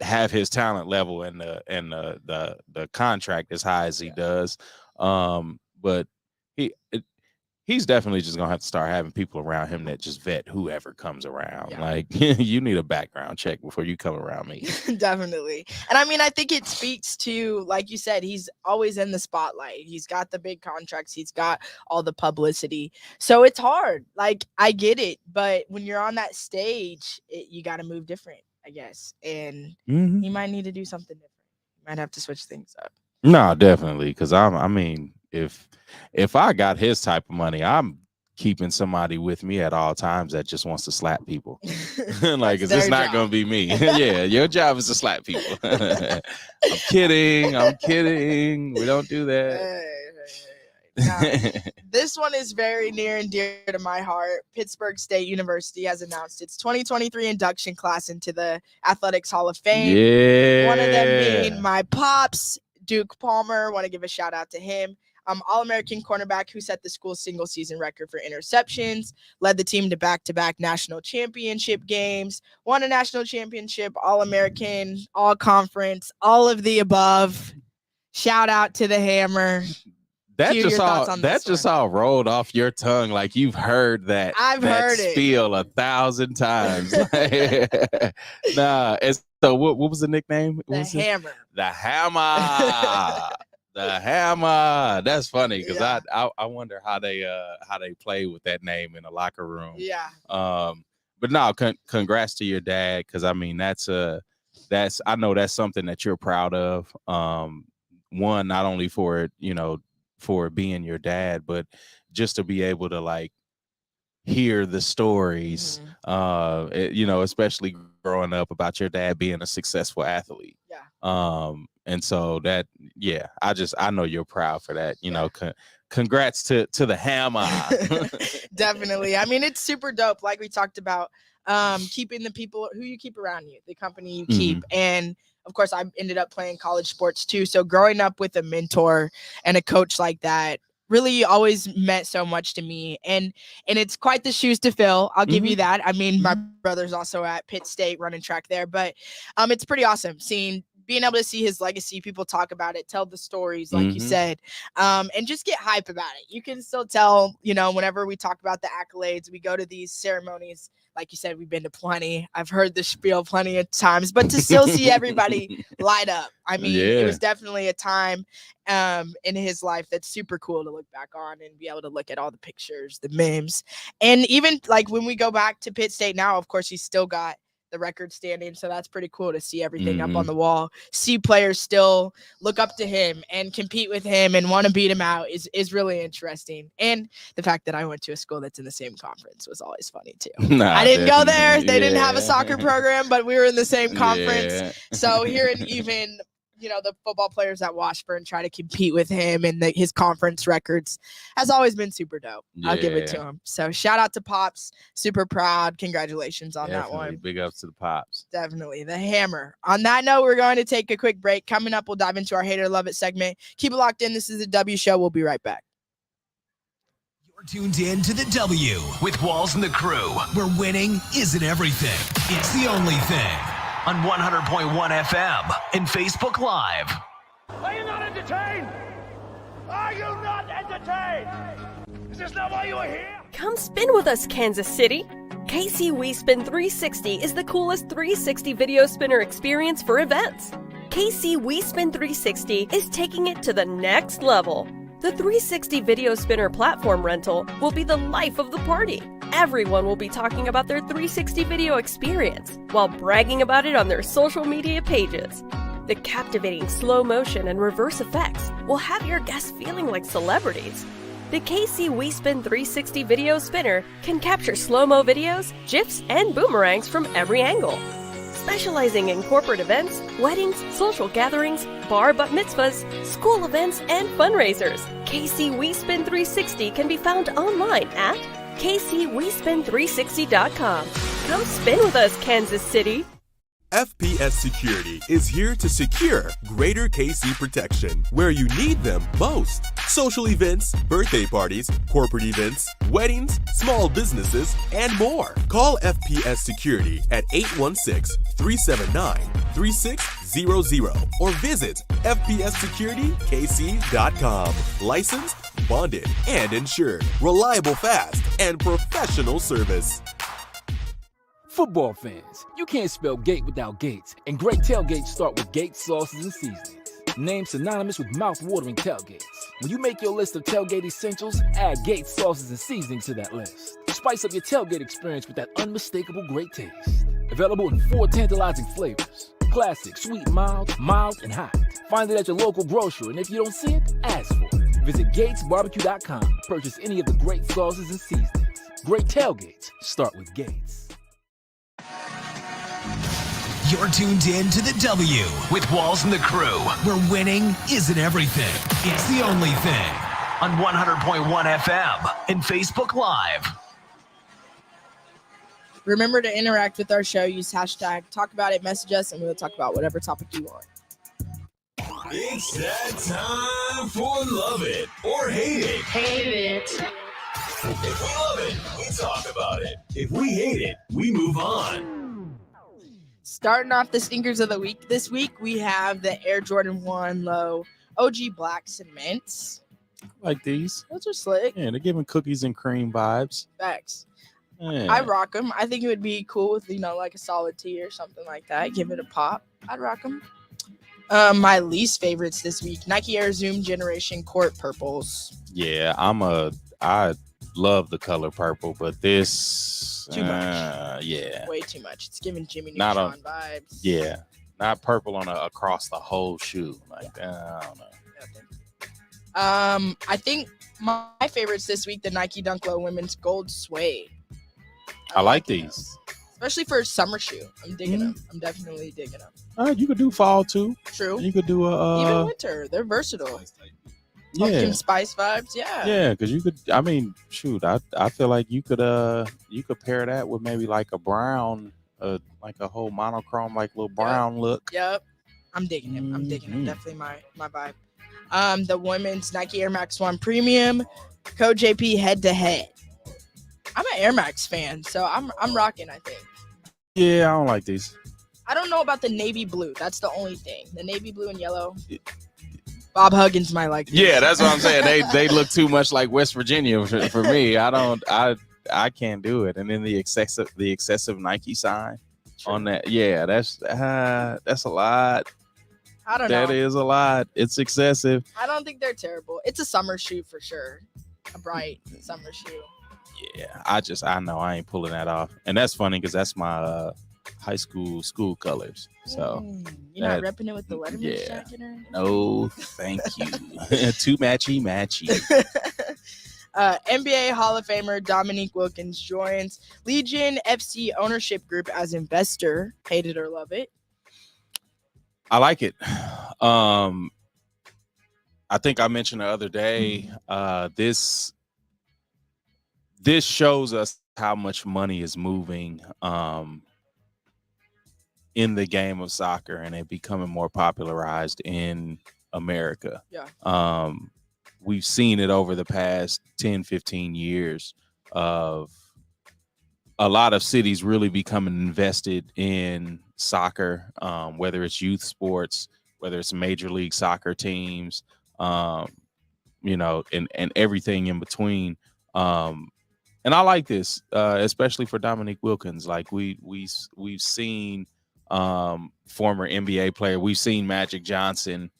have his talent level and the contract as high as he does. But he's definitely just gonna have to start having people around him that just vet whoever comes around. Yeah. Like, you need a background check before you come around me. Definitely. And I mean, I think it speaks to, like you said, he's always in the spotlight. He's got the big contracts. He's got all the publicity. So it's hard. Like, I get it. But when you're on that stage, you got to move different, I guess. And you might need to do something different. You might have to switch things up. No, definitely. Because I mean, if I got his type of money, I'm keeping somebody with me at all times that just wants to slap people. Like, is this not going to be me? Yeah, your job is to slap people. I'm kidding. We don't do that. Now, this one is very near and dear to my heart. Pittsburgh State University has announced its 2023 induction class into the Athletics Hall of Fame. Yeah. One of them being my pops, Duke Palmer. Want to give a shout out to him. All-American cornerback who set the school's single-season record for interceptions, led the team to back-to-back national championship games, won a national championship, All-American, All-Conference, all of the above. Shout out to the Hammer. That Q, just your thoughts all on that this just one. all rolled off your tongue like you've heard that. I've heard it. Spiel 1,000 times. Nah. And so what was the nickname? What The was it? Hammer. The Hammer. The Hammer. That's funny because Yeah. I wonder how they play with that name in the locker room. Yeah. But no, congrats to your dad, because I mean that's I know that's something that you're proud of. One, not only for for being your dad, but just to be able to like hear the stories, especially growing up about your dad being a successful athlete. Yeah. And so that, yeah, I know you're proud for that. Congrats to the Hammer. Definitely. I mean, it's super dope. Like we talked about, keeping the people who you keep around you, the company you keep. And of course, I ended up playing college sports too. So growing up with a mentor and a coach like that really always meant so much to me. And it's quite the shoes to fill. I'll give you that. I mean, my brother's also at Pitt State running track there, but it's pretty awesome being able to see his legacy, people talk about it, tell the stories, like you said, and just get hype about it. You can still tell, whenever we talk about the accolades, we go to these ceremonies. Like you said, we've been to plenty. I've heard the spiel plenty of times, but to still see everybody light up. I mean, it was definitely a time in his life that's super cool to look back on and be able to look at all the pictures, the memes. And even like when we go back to Pitt State now, of course, he's still got the record standing. So that's pretty cool to see everything up on the wall, see players still look up to him and compete with him and want to beat him out is really interesting. And the fact that I went to a school that's in the same conference was always funny too. I didn't go there. They didn't have a soccer program, but we were in the same conference. Yeah. So hearing even, the football players at Washburn try to compete with him and his conference records has always been super dope. I'll give it to him. So shout out to Pops. Super proud. Congratulations on that one. Big ups to the Pops. Definitely. The Hammer. On that note, we're going to take a quick break. Coming up, we'll dive into our Hate or Love It segment. Keep it locked in. This is the W Show. We'll be right back. You're tuned in to the W with Walls and the Crew, where winning isn't everything. It's the only thing. On 100.1 FM and Facebook Live. Are you not entertained? Are you not entertained? Is this not why you are here? Come spin with us, Kansas City. KC WeSpin 360 is the coolest 360 video spinner experience for events. KC WeSpin 360 is taking it to the next level. The 360 video spinner platform rental will be the life of the party. Everyone will be talking about their 360 video experience while bragging about it on their social media pages. The captivating slow motion and reverse effects will have your guests feeling like celebrities. The KC WeSpin 360 video spinner can capture slow-mo videos, GIFs, and boomerangs from every angle. Specializing in corporate events, weddings, social gatherings, bar bat mitzvahs, school events, and fundraisers, KC WeSpin 360 can be found online at KCWeSpin360.com. Come spin with us, Kansas City. FPS Security is here to secure Greater KC protection where you need them most. Social events, birthday parties, corporate events, weddings, small businesses, and more. Call FPS Security at 816-379-3600 or visit fpssecuritykc.com. Licensed, bonded, and insured. Reliable, fast, and professional service. Football fans, you can't spell gate without Gates, and great tailgates start with Gates sauces and seasonings. Named synonymous with mouth-watering tailgates. When you make your list of tailgate essentials, add Gates sauces and seasonings to that list. Spice up your tailgate experience with that unmistakable great taste. Available in 4 tantalizing flavors. Classic, sweet, mild, and hot. Find it at your local grocer, and if you don't see it, ask for it. Visit GatesBarbecue.com to purchase any of the great sauces and seasonings. Great tailgates start with Gates. You're tuned in to the W with Walls and the Crew, where winning isn't everything. It's the only thing. On 100.1 FM and Facebook Live. Remember to interact with our show. Use hashtag talk about it, message us, and we'll talk about whatever topic you want. It's that time for Love It or Hate It. Hate it. If we love it, we talk about it. If we hate it, we move on. Starting off the stinkers of the week, this week we have the Air Jordan 1 Low OG Black Cements. Like these. Those are slick. Yeah, they're giving cookies and cream vibes. Facts. Yeah. I rock them. I think it would be cool with, like a solid tee or something like that. Give it a pop. I'd rock them. My least favorites this week: Nike Air Zoom Generation Court Purples. Yeah, I love the color purple, but this Too much. Yeah. Way too much. It's giving Jimmy Not Neutron vibes. Yeah. Not purple across the whole shoe. Like I don't know. I think my favorites this week: the Nike Dunk Low Women's Gold Suede. I like these. Especially for a summer shoe. I'm digging them. I'm definitely digging them. All right, you could do fall too. True. You could do even winter. They're versatile. Yeah. Pumpkin spice vibes. Yeah. Yeah, because you could. I mean, shoot, I feel like you could pair that with maybe like a brown, like a whole monochrome, like little brown look. Yep. I'm digging him. I'm digging him. Definitely my vibe. The women's Nike Air Max 1 Premium, Code JP head to head. I'm an Air Max fan, so I'm rocking, I think. Yeah, I don't like these. I don't know about the navy blue. That's the only thing. The navy blue and yellow. Bob Huggins might like these. Yeah, that's what I'm saying. They look too much like West Virginia for me. I can't do it. And then the excessive Nike sign on that. Yeah, that's a lot. I don't know. That is a lot. It's excessive. I don't think they're terrible. It's a summer shoe for sure. A bright summer shoe. Yeah, I know I ain't pulling that off. And that's funny because that's my high school colors. So you're not repping it with the Letterman's jacket or anything? No, thank you. Too matchy. NBA Hall of Famer Dominique Wilkins joins Legion FC ownership group as investor. Hate it or love it? I like it. I think I mentioned the other day, this shows us how much money is moving in the game of soccer and it becoming more popularized in America. Yeah. We've seen it over the past 10, 15 years of a lot of cities really becoming invested in soccer, whether it's youth sports, whether it's major league soccer teams, and everything in between. And I like this, especially for Dominique Wilkins. Like we've seen former NBA player, we've seen Magic Johnson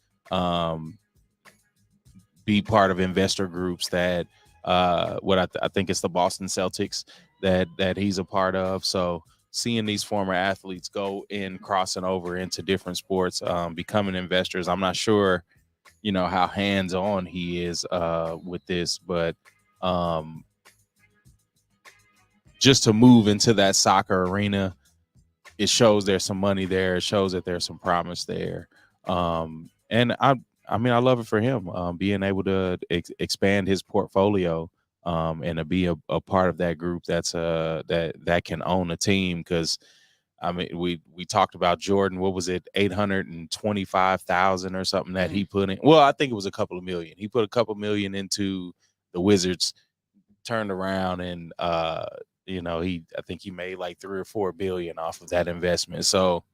be part of investor groups that I think it's the Boston Celtics that he's a part of. So seeing these former athletes go in, crossing over into different sports, becoming investors. I'm not sure, how hands-on he is with this, but just to move into that soccer arena, it shows there's some money there. It shows that there's some promise there. And I love it for him, being able to expand his portfolio, and to be a part of that group that's that can own a team. Because we talked about Jordan. What was it, 825,000 or something that he put in? Well, I think it was a couple of million. He put a couple million into the Wizards, turned around, and I think he made like 3 or 4 billion off of that investment. So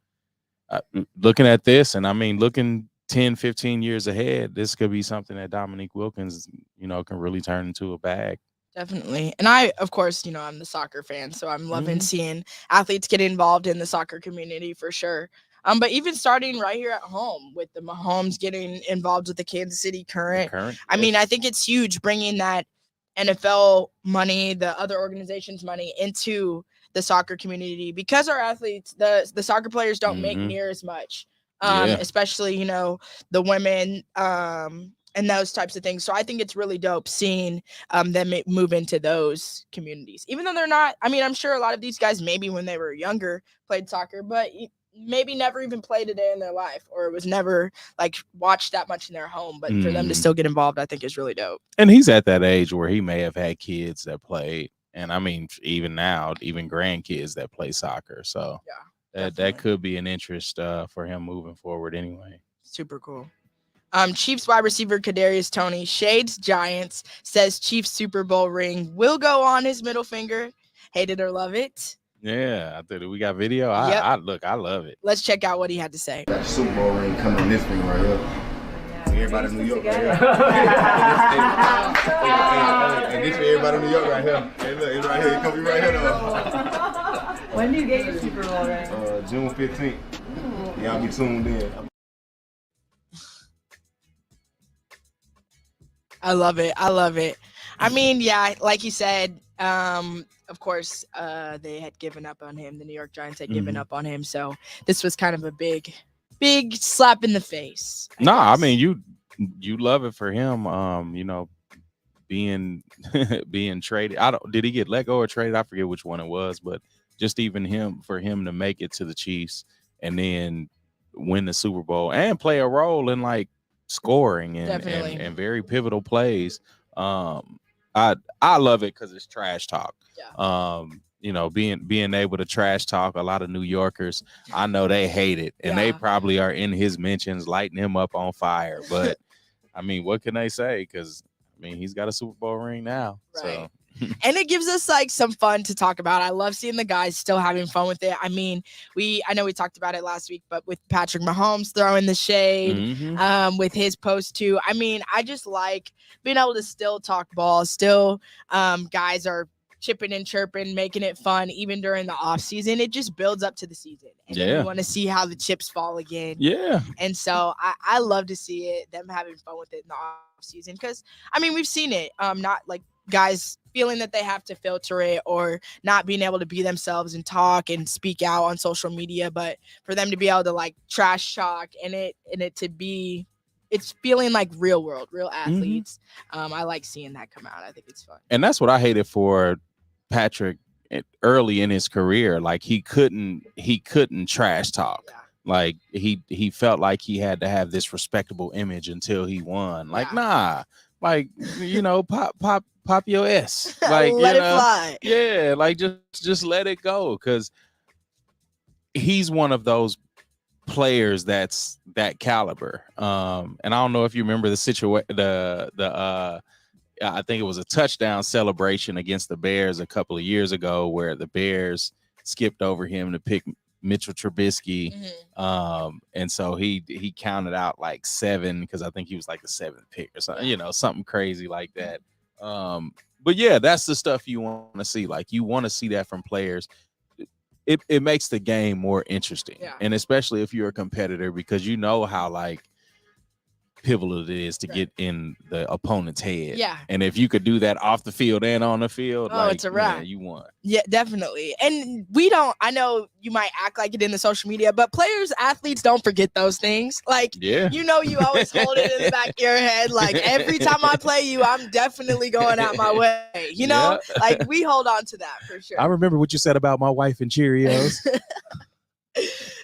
looking at this, and looking 10, 15 years ahead, this could be something that Dominique Wilkins, can really turn into a bag. Definitely. And I, of course, I'm the soccer fan, so I'm loving seeing athletes get involved in the soccer community for sure. But even starting right here at home with the Mahomes getting involved with the Kansas City Current. I think it's huge bringing that NFL money, the other organizations' money into the soccer community, because our athletes, the soccer players don't make near as much, especially, the women and those types of things. So I think it's really dope seeing them move into those communities, even though they're not. I'm sure a lot of these guys, maybe when they were younger, played soccer, but maybe never even played a day in their life, or it was never like watched that much in their home. But for them to still get involved, I think is really dope. And he's at that age where he may have had kids that played, and even now, even grandkids that play soccer. So that could be an interest for him moving forward anyway. Super cool. Chiefs wide receiver Kadarius Toney shades Giants, says Chiefs Super Bowl ring will go on his middle finger. Hate it or love it? Yeah, I think we got video. I love it. Let's check out what he had to say. That Super Bowl ring coming on this thing right here. everybody in New York right here. Hey, this for everybody in New York right here. Hey, look, it's right here. It come right here though. When do you get your Super Bowl ring? June 15th. Y'all be tuned in. I love it. I love it. I mean, yeah, like you said, of course, they had given up on him. The New York Giants had given up on him. So this was kind of a big slap in the face. I mean, you love it for him. You know, being traded. Did he get let go or traded? I forget which one it was, but just even for him to make it to the Chiefs and then win the Super Bowl and play a role in like scoring and very pivotal plays. I love it because it's trash talk. Yeah. You know, being able to trash talk a lot of New Yorkers, I know they hate it, and they probably are in his mentions, lighting him up on fire. But I mean, what can they say? Because I mean, he's got a Super Bowl ring now, right. So. And it gives us like some fun to talk about. I love seeing the guys still having fun with it. I mean, I know we talked about it last week, but with Patrick Mahomes throwing the shade, with his post too. I mean, I just like being able to still talk ball. Still, guys are chipping and chirping, making it fun, even during the off season. It just builds up to the season. And then you want to see how the chips fall again. Yeah. And so I love to see it, them having fun with it in the off season. Because I mean, we've seen it. Not like guys feeling that they have to filter it or not being able to be themselves and talk and speak out on social media, but for them to be able to like trash talk and it to be, it's feeling like real athletes. I like seeing that come out. I think it's fun. And that's what I hated for Patrick early in his career. Like he couldn't trash talk. Yeah. Like he felt like he had to have this respectable image until he won. Like, nah, like, you know, pop your ass. Like, let it fly. Yeah, like just let it go, because he's one of those players that's that caliber. And I don't know if you remember the situation, I think it was a touchdown celebration against the Bears a couple of years ago where the Bears skipped over him to pick Mitchell Trubisky. And so he counted out like 7, because I think he was like the 7th pick or something, you know, something crazy like that. But yeah, that's the stuff you want to see. Like, you want to see that from players. It makes the game more interesting. Yeah. And especially if you're a competitor, because you know how like pivotal it is to get in the opponent's head. Yeah. And if you could do that off the field and on the field, it's a wrap. Yeah, you won. Yeah, definitely. And I know you might act like it in the social media, but athletes don't forget those things. Like, you know, you always hold it in the back of your head. Like, every time I play you, I'm definitely going out my way. You know, like we hold on to that for sure. I remember what you said about my wife and Cheerios.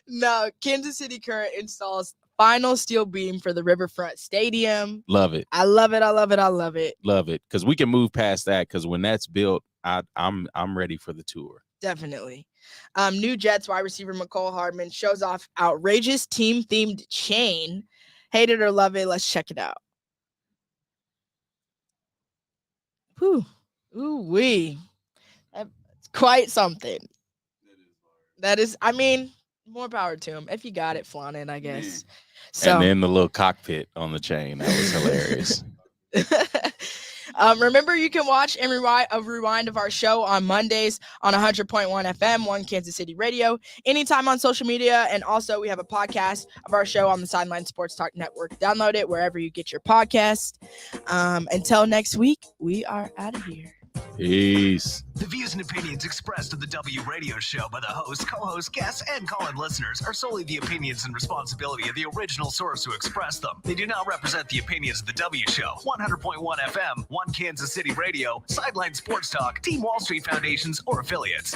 No, Kansas City current installs final steel beam for the Riverfront Stadium. Love it. I love it. I love it. I love it. Love it. Because we can move past that, because when that's built, I'm ready for the tour. Definitely. New Jets wide receiver McCole Hardman shows off outrageous team-themed chain. Hate it or love it. Let's check it out. Whew. Ooh-wee. That's quite something. That is, I mean, more power to him. If you got it, flaunt it, I guess. So, and then the little cockpit on the chain. That was hilarious. Remember, you can watch and rewind of our show on Mondays on 100.1 FM, One Kansas City Radio, anytime on social media. And also, we have a podcast of our show on the Sideline Sports Talk Network. Download it wherever you get your podcast. Until next week, we are out of here. Peace. The views and opinions expressed on the W Radio Show by the host, co-host, guests, and call-in listeners are solely the opinions and responsibility of the original source who expressed them. They do not represent the opinions of the W Show, 100.1 FM, One Kansas City Radio, Sideline Sports Talk, Team Wall Street Foundations, or affiliates.